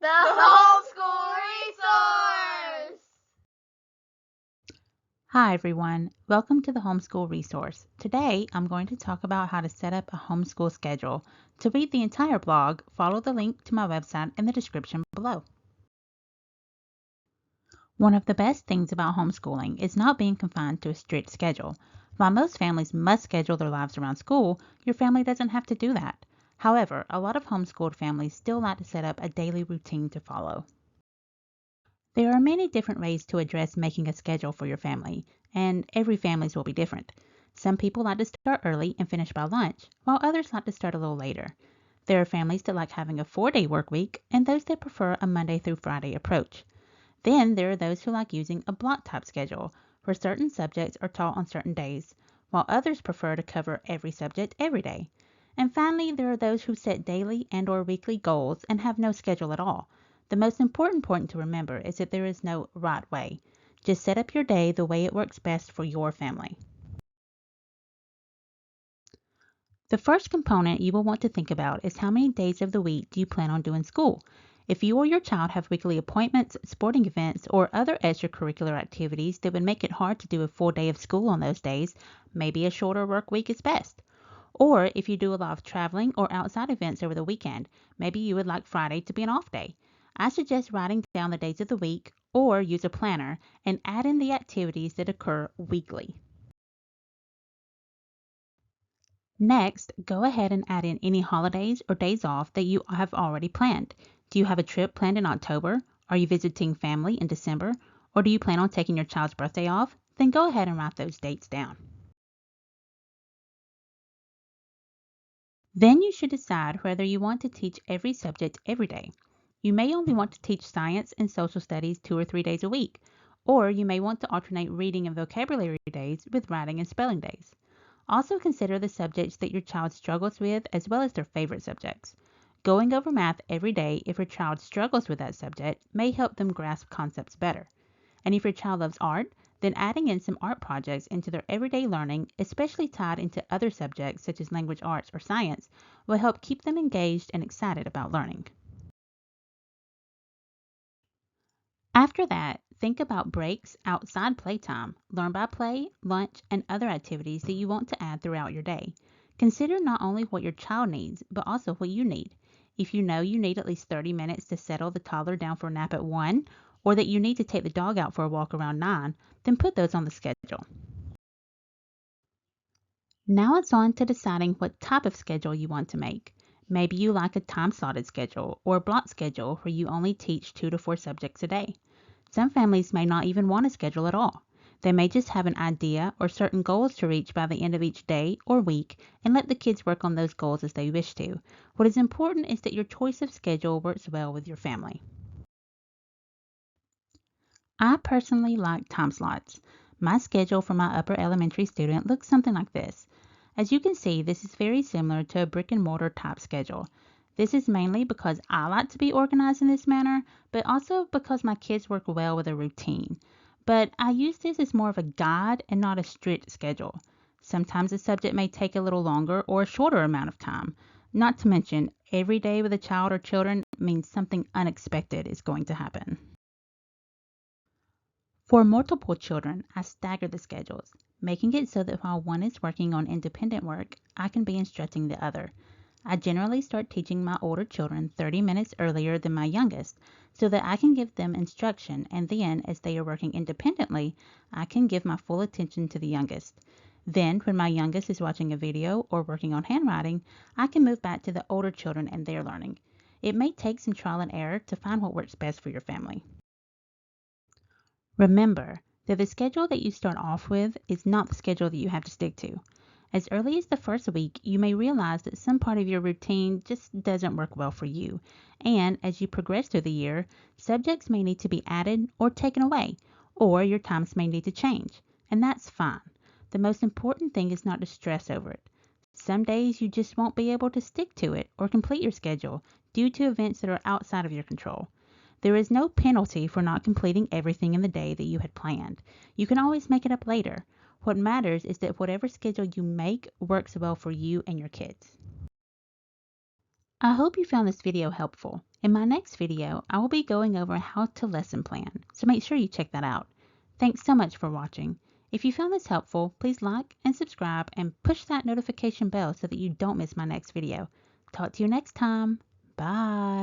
Homeschool Resource! Hi everyone, welcome to the Homeschool Resource. Today I'm going to talk about how to set up a homeschool schedule. To read the entire blog, follow the link to my website in the description below. One of the best things about homeschooling is not being confined to a strict schedule. While most families must schedule their lives around school, your family doesn't have to do that. However, a lot of homeschooled families still like to set up a daily routine to follow. There are many different ways to address making a schedule for your family, and every family's will be different. Some people like to start early and finish by lunch, while others like to start a little later. There are families that like having a 4-day work week, and those that prefer a Monday through Friday approach. Then there are those who like using a block type schedule, where certain subjects are taught on certain days, while others prefer to cover every subject every day. And finally, there are those who set daily and/or weekly goals and have no schedule at all. The most important point to remember is that there is no right way. Just set up your day the way it works best for your family. The first component you will want to think about is how many days of the week do you plan on doing school? If you or your child have weekly appointments, sporting events, or other extracurricular activities that would make it hard to do a full day of school on those days, maybe a shorter work week is best. Or if you do a lot of traveling or outside events over the weekend, maybe you would like Friday to be an off day. I suggest writing down the days of the week or use a planner and add in the activities that occur weekly. Next, go ahead and add in any holidays or days off that you have already planned. Do you have a trip planned in October? Are you visiting family in December? Or do you plan on taking your child's birthday off? Then go ahead and write those dates down. Then you should decide whether you want to teach every subject every day. You may only want to teach science and social studies 2 or 3 days a week, or you may want to alternate reading and vocabulary days with writing and spelling days. Also consider the subjects that your child struggles with as well as their favorite subjects. Going over math every day if your child struggles with that subject may help them grasp concepts better. And if your child loves art, then adding in some art projects into their everyday learning, especially tied into other subjects such as language arts or science, will help keep them engaged and excited about learning. After that, think about breaks, outside playtime, learn by play, lunch, and other activities that you want to add throughout your day. Consider not only what your child needs, but also what you need. If you know you need at least 30 minutes to settle the toddler down for a nap at 1, or that you need to take the dog out for a walk around 9, then put those on the schedule. Now it's on to deciding what type of schedule you want to make. Maybe you like a time-slotted schedule or a block schedule where you only teach 2 to 4 subjects a day. Some families may not even want a schedule at all. They may just have an idea or certain goals to reach by the end of each day or week and let the kids work on those goals as they wish to. What is important is that your choice of schedule works well with your family. I personally like time slots. My schedule for my upper elementary student looks something like this. As you can see, this is very similar to a brick and mortar type schedule. This is mainly because I like to be organized in this manner, but also because my kids work well with a routine. But I use this as more of a guide and not a strict schedule. Sometimes a subject may take a little longer or a shorter amount of time. Not to mention, every day with a child or children means something unexpected is going to happen. For multiple children, I stagger the schedules, making it so that while one is working on independent work, I can be instructing the other. I generally start teaching my older children 30 minutes earlier than my youngest so that I can give them instruction, and then, as they are working independently, I can give my full attention to the youngest. Then, when my youngest is watching a video or working on handwriting, I can move back to the older children and their learning. It may take some trial and error to find what works best for your family. Remember that the schedule that you start off with is not the schedule that you have to stick to. As early as the first week, you may realize that some part of your routine just doesn't work well for you. And as you progress through the year, subjects may need to be added or taken away, or your times may need to change. And that's fine. The most important thing is not to stress over it. Some days you just won't be able to stick to it or complete your schedule due to events that are outside of your control. There is no penalty for not completing everything in the day that you had planned. You can always make it up later. What matters is that whatever schedule you make works well for you and your kids. I hope you found this video helpful. In my next video, I will be going over how to lesson plan, so make sure you check that out. Thanks so much for watching. If you found this helpful, please like and subscribe and push that notification bell so that you don't miss my next video. Talk to you next time. Bye.